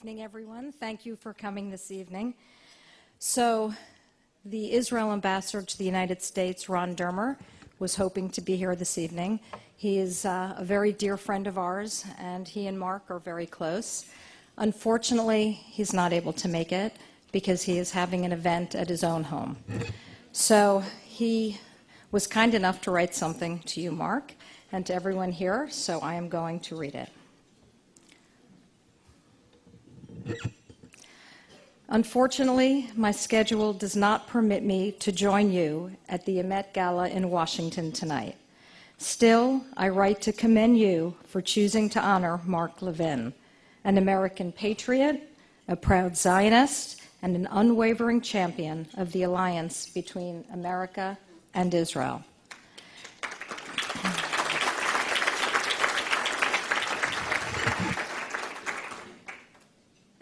evening, everyone. Thank you for coming this evening. So, the Israel ambassador to the United States, Ron Dermer, was hoping to be here this evening. He is a very dear friend of ours, and he and Mark are very close. Unfortunately, he's not able to make it because he is having an event at his own home. So he was kind enough to write something to you, Mark, and to everyone here, so I am going to read it. Unfortunately, my schedule does not permit me to join you at the Met Gala in Washington tonight. Still, I write to commend you for choosing to honor Mark Levin, an American patriot, a proud Zionist, and an unwavering champion of the alliance between America and Israel.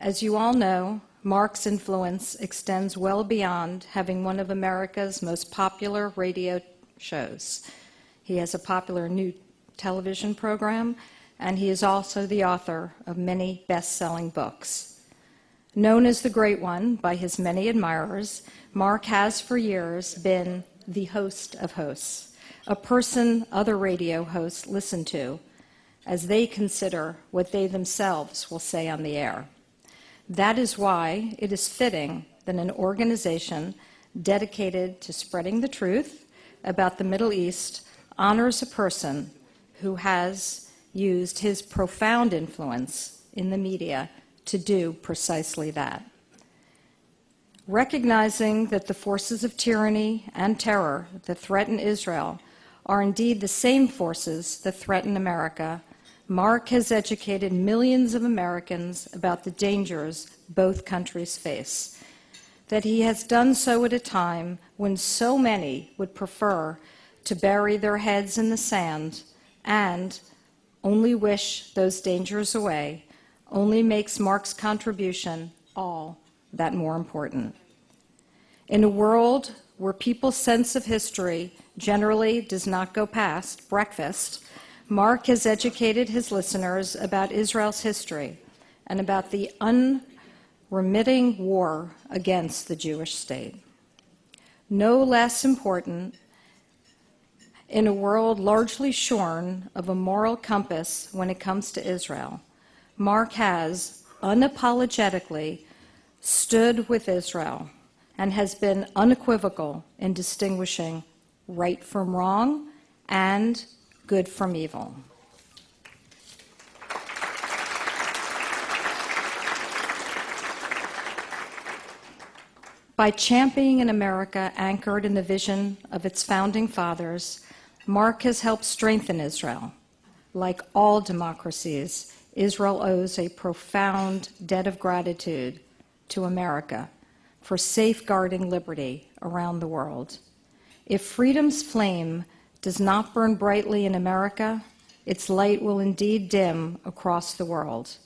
As you all know, Mark's influence extends well beyond having one of America's most popular radio shows. He has a popular new television program, and he is also the author of many best-selling books. Known as the Great One by his many admirers, Mark has for years been the host of hosts, a person other radio hosts listen to as they consider what they themselves will say on the air. That is why it is fitting that an organization dedicated to spreading the truth about the Middle East honors a person who has used his profound influence in the media to do precisely that. Recognizing that the forces of tyranny and terror that threaten Israel are indeed the same forces that threaten America, Mark has educated millions of Americans about the dangers both countries face. That he has done so at a time when so many would prefer to bury their heads in the sand and only wish those dangers away only makes Mark's contribution all that more important. In a world where people's sense of history generally does not go past breakfast, Mark has educated his listeners about Israel's history and about the unremitting war against the Jewish state. No less important, in a world largely shorn of a moral compass when it comes to Israel, Mark has unapologetically stood with Israel and has been unequivocal in distinguishing right from wrong and good from evil. By championing an America anchored in the vision of its founding fathers, Mark has helped strengthen Israel. Like all democracies, Israel owes a profound debt of gratitude to America for safeguarding liberty around the world. If freedom's flame does not burn brightly in America, its light will indeed dim across the world.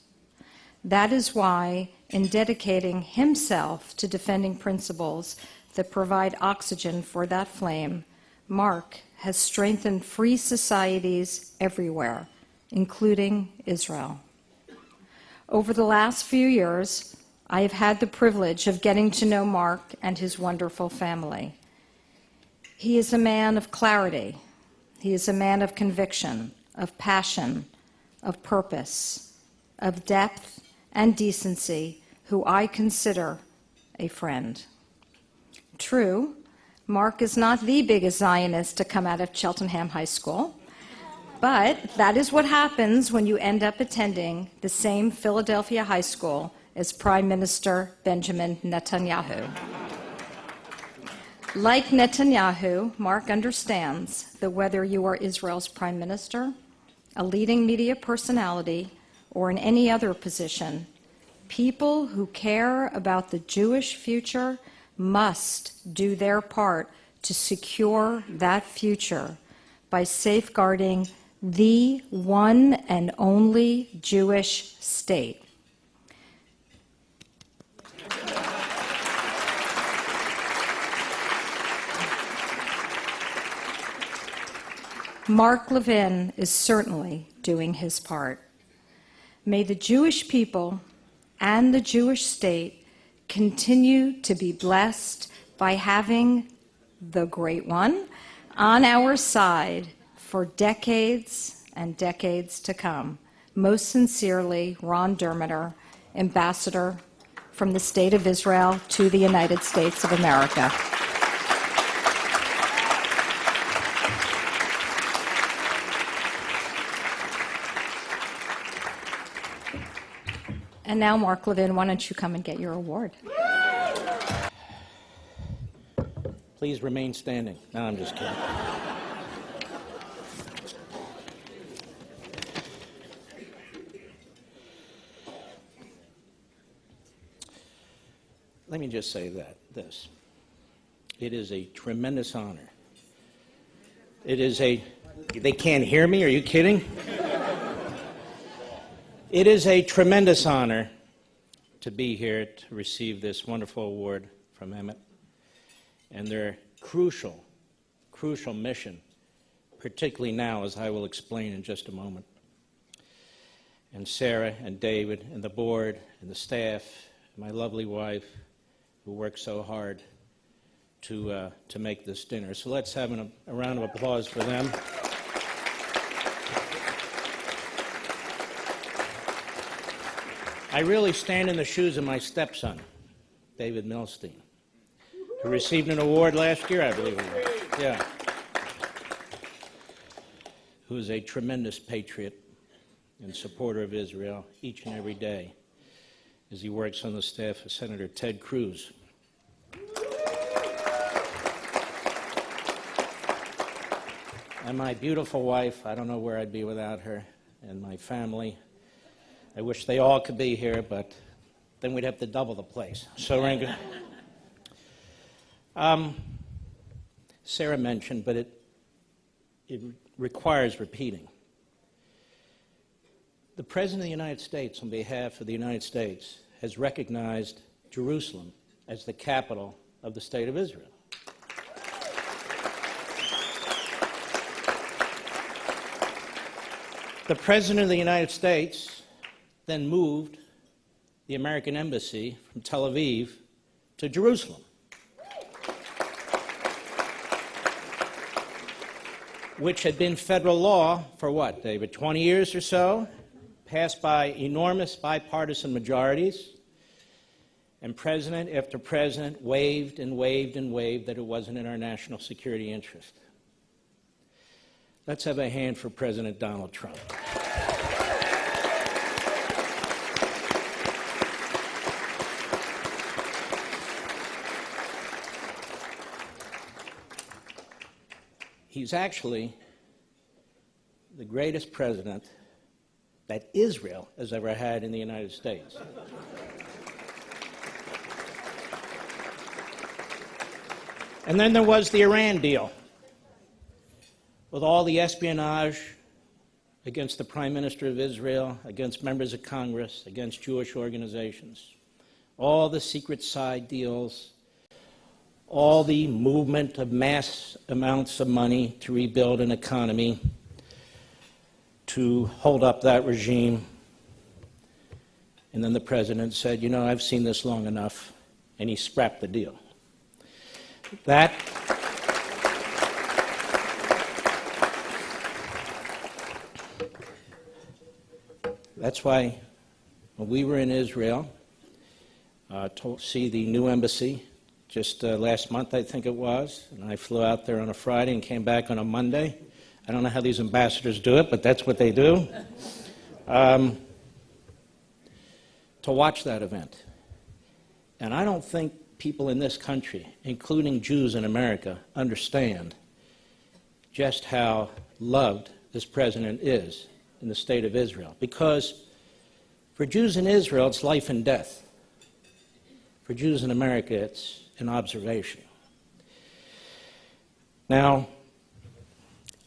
That is why, in dedicating himself to defending principles that provide oxygen for that flame, Mark has strengthened free societies everywhere, including Israel. Over the last few years, I have had the privilege of getting to know Mark and his wonderful family. He is a man of clarity. He is a man of conviction, of passion, of purpose, of depth and decency, who I consider a friend. True, Mark is not the biggest Zionist to come out of Cheltenham High School, but that is what happens when you end up attending the same Philadelphia high school as Prime Minister Benjamin Netanyahu. Like Netanyahu, Mark understands that whether you are Israel's prime minister, a leading media personality, or in any other position, people who care about the Jewish future must do their part to secure that future by safeguarding the one and only Jewish state. Mark Levin is certainly doing his part. May the Jewish people and the Jewish state continue to be blessed by having the Great One on our side for decades and decades to come. Most sincerely, Ron Dermiter, Ambassador from the State of Israel to the United States of America. And now, Mark Levin, why don't you come and get your award? Please remain standing. No, I'm just kidding. Let me just say this. It is a tremendous honor. They can't hear me? Are you kidding? It is a tremendous honor to be here to receive this wonderful award from Emmett and their crucial mission, particularly now, as I will explain in just a moment. And Sarah and David and the board and the staff, and my lovely wife, who worked so hard to make this dinner. So let's have a round of applause for them. I really stand in the shoes of my stepson, David Milstein, who received an award last year, I believe it was. Yeah. Who is a tremendous patriot and supporter of Israel each and every day as he works on the staff of Senator Ted Cruz. And my beautiful wife, I don't know where I'd be without her, and my family. I wish they all could be here, but then we'd have to double the place. So we're Sarah mentioned, but it requires repeating. The President of the United States, on behalf of the United States, has recognized Jerusalem as the capital of the State of Israel. The President of the United States then moved the American embassy from Tel Aviv to Jerusalem, which had been federal law for what, David, 20 years or so, passed by enormous bipartisan majorities, and president after president waved and waved and waved that it wasn't in our national security interest. Let's have a hand for President Donald Trump. He's actually the greatest president that Israel has ever had in the United States. And then there was the Iran deal, with all the espionage against the Prime Minister of Israel, against members of Congress, against Jewish organizations, all the secret side deals, all the movement of mass amounts of money to rebuild an economy, to hold up that regime. And then the president said, you know, I've seen this long enough, and he scrapped the deal. That's why when we were in Israel to see the new embassy, just last month, I think it was, and I flew out there on a Friday and came back on a Monday. I don't know how these ambassadors do it, but that's what they do. To watch that event. And I don't think people in this country, including Jews in America, understand just how loved this president is in the state of Israel. Because for Jews in Israel, it's life and death. For Jews in America, it's an observation. Now,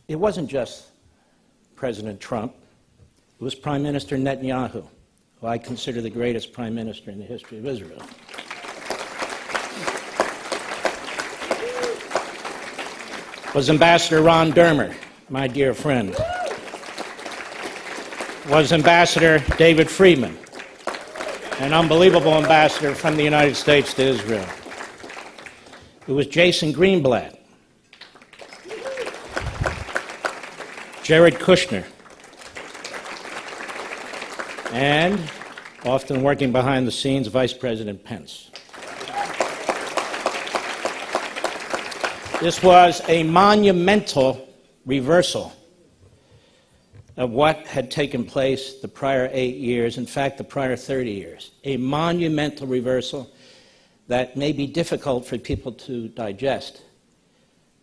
it wasn't just President Trump. It was Prime Minister Netanyahu, who I consider the greatest prime minister in the history of Israel. Was Ambassador Ron Dermer, my dear friend. Was Ambassador David Friedman. an unbelievable ambassador from the United States to Israel. It was Jason Greenblatt, Jared Kushner, and, often working behind the scenes, Vice President Pence. This was a monumental reversal of what had taken place the prior 8 years, in fact, the prior 30 years. A monumental reversal that may be difficult for people to digest,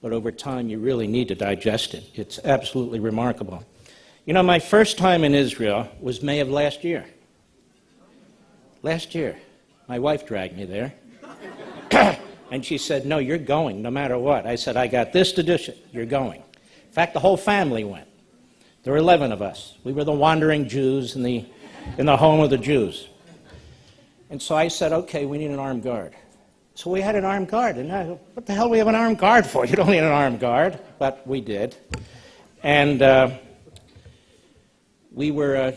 but over time you really need to digest it. It's absolutely remarkable. You know, my first time in Israel was May of last year. Last year. My wife dragged me there. And she said, no, you're going no matter what. I said, I got this to do, you're going. In fact, the whole family went. There were 11 of us. We were the wandering Jews in the home of the Jews. And so I said, okay, we need an armed guard. So we had an armed guard. And I go, what the hell do we have an armed guard for? You don't need an armed guard. But we did. And we were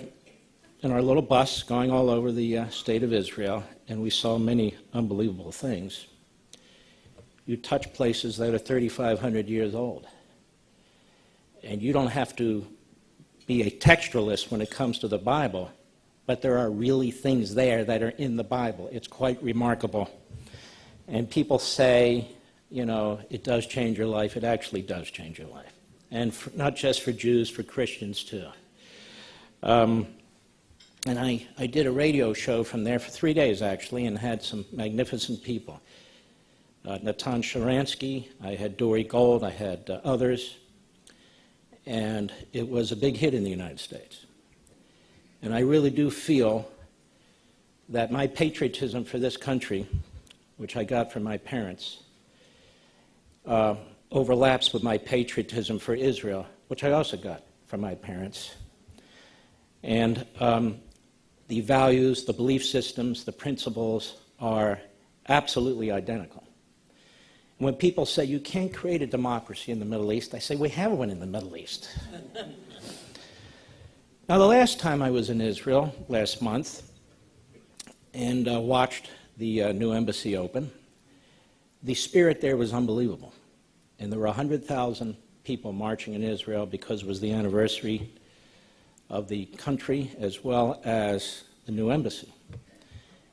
in our little bus going all over the state of Israel, and we saw many unbelievable things. You touch places that are 3,500 years old. And you don't have to be a textualist when it comes to the Bible, but there are really things there that are in the Bible. It's quite remarkable. And people say, you know, it does change your life. It actually does change your life. And not just for Jews, for Christians too. And I did a radio show from there for 3 days, actually, and had some magnificent people. Natan Sharansky, I had Dory Gold, I had others. And it was a big hit in the United States. And I really do feel that my patriotism for this country, which I got from my parents, overlaps with my patriotism for Israel, which I also got from my parents. And the values, the belief systems, the principles are absolutely identical. When people say, you can't create a democracy in the Middle East, I say, we have one in the Middle East. Now, the last time I was in Israel, last month, and watched the new embassy open, the spirit there was unbelievable. And there were 100,000 people marching in Israel because it was the anniversary of the country as well as the new embassy.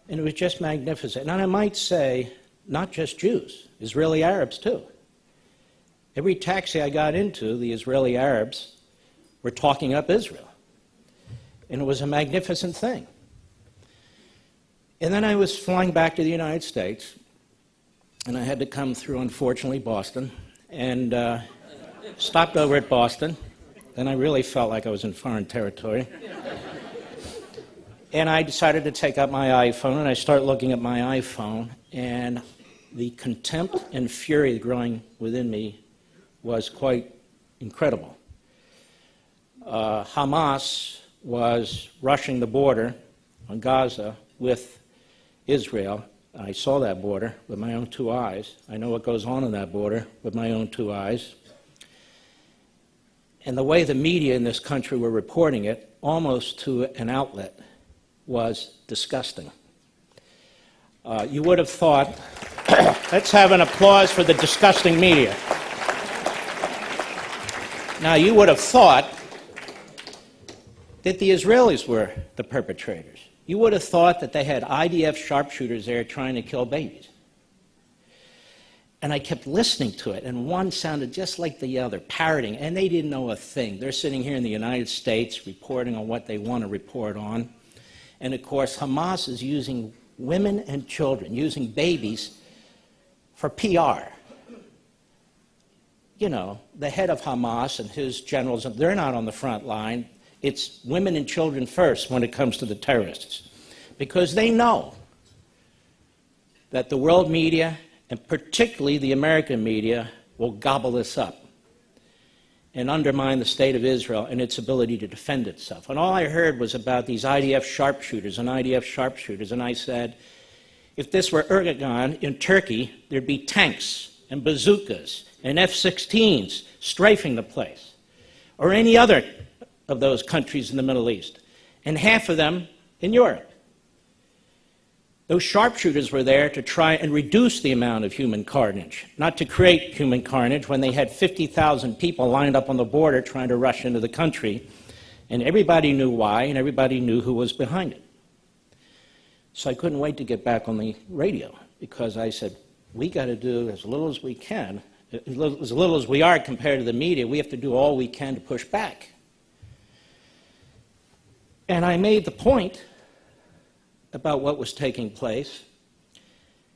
And it was just magnificent. And I might say, not just Jews, Israeli Arabs too. Every taxi I got into, the Israeli Arabs were talking up Israel. And it was a magnificent thing. And then I was flying back to the United States, and I had to come through, unfortunately, Boston, and stopped over at Boston. Then I really felt like I was in foreign territory. And I decided to take out my iPhone, and I started looking at my iPhone, and the contempt and fury growing within me was quite incredible. Hamas was rushing the border on Gaza with Israel. I saw that border with my own two eyes. I know what goes on in that border with my own two eyes. And the way the media in this country were reporting it, almost to an outlet, was disgusting. You would have thought, let's have an applause for the disgusting media. Now, you would have thought that the Israelis were the perpetrators. You would have thought that they had IDF sharpshooters there trying to kill babies. And I kept listening to it, and one sounded just like the other, parroting, and they didn't know a thing. They're sitting here in the United States reporting on what they want to report on. And of course, Hamas is using women and children, using babies for PR. You know, the head of Hamas and his generals, they're not on the front line. It's women and children first when it comes to the terrorists. Because they know that the world media, and particularly the American media, will gobble this up and undermine the state of Israel and its ability to defend itself. And all I heard was about these IDF sharpshooters and IDF sharpshooters, and I said, if this were Erdogan in Turkey, there'd be tanks and bazookas and F-16s strafing the place, or any other of those countries in the Middle East, and half of them in Europe. Those sharpshooters were there to try and reduce the amount of human carnage, not to create human carnage when they had 50,000 people lined up on the border trying to rush into the country, and everybody knew why, and everybody knew who was behind it. So I couldn't wait to get back on the radio, because I said, we got to do as little as we can, as little as we are compared to the media. We have to do all we can to push back. And I made the point about what was taking place,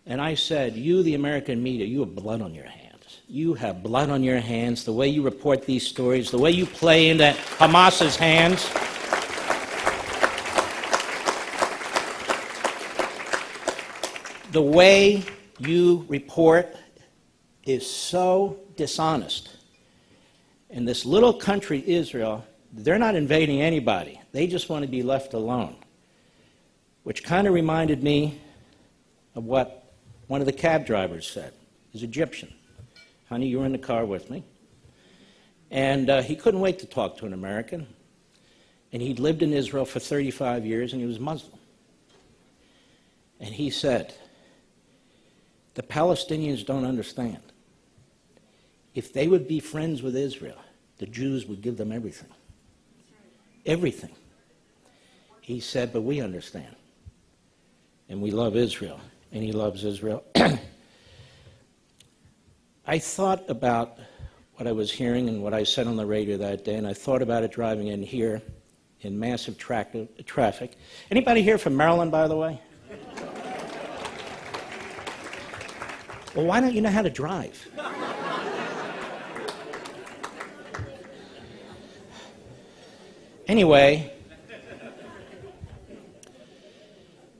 and I said, you, the American media, you have blood on your hands. You have blood on your hands, the way you report these stories, the way you play into Hamas's hands. The way you report is so dishonest. In this little country, Israel, they're not invading anybody. They just want to be left alone. Which kind of reminded me of what one of the cab drivers said. He's Egyptian. Honey, you were in the car with me. And he couldn't wait to talk to an American. And he'd lived in Israel for 35 years, and he was Muslim. And he said, the Palestinians don't understand. If they would be friends with Israel, the Jews would give them everything. Everything. He said, but we understand. And we love Israel, and he loves Israel. I thought about what I was hearing and what I said on the radio that day, and I thought about it driving in here in massive traffic. Anybody here from Maryland, by the way? Well, why don't you know how to drive? Anyway,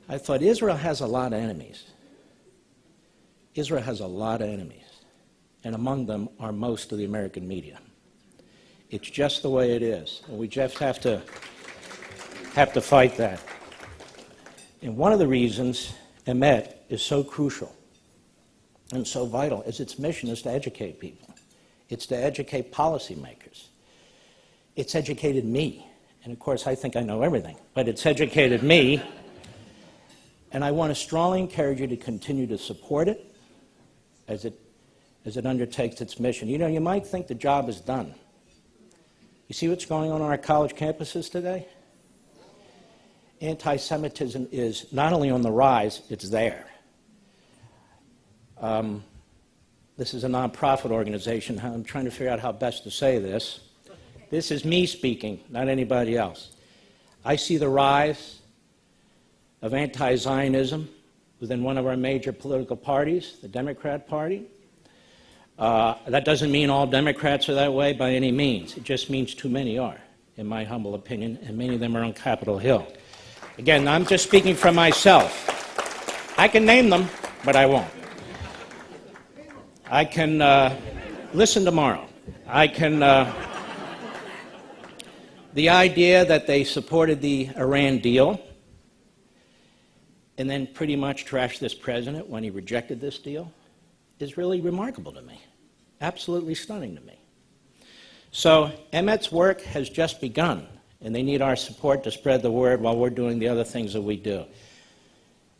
I thought Israel has a lot of enemies. Israel has a lot of enemies, and among them are most of the American media. It's just the way it is, and we just have to fight that. And one of the reasons Emet is so crucial and so vital is its mission is to educate people. It's to educate policymakers. It's educated me, and of course I think I know everything, but it's educated me. And I want to strongly encourage you to continue to support it as it undertakes its mission. You know, you might think the job is done. You see what's going on our college campuses today? Anti-Semitism is not only on the rise, it's there. This is a nonprofit organization. I'm trying to figure out how best to say this. This is me speaking, not anybody else. I see the rise of anti-Zionism within one of our major political parties, the Democrat Party. That doesn't mean all Democrats are that way by any means. It just means too many are, in my humble opinion, and many of them are on Capitol Hill. Again, I'm just speaking for myself. I can name them, but I won't. I can listen tomorrow. I can... the idea that they supported the Iran deal and then pretty much trashed this president when he rejected this deal is really remarkable to me, absolutely stunning to me. So Emet's work has just begun, and they need our support to spread the word while we're doing the other things that we do.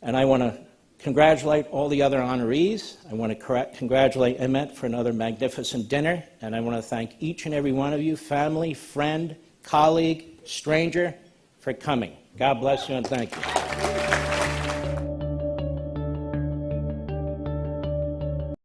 And I want to congratulate all the other honorees. I want to congratulate Emet for another magnificent dinner, and I want to thank each and every one of you, family, friend, colleague, stranger, for coming. God bless you and thank you.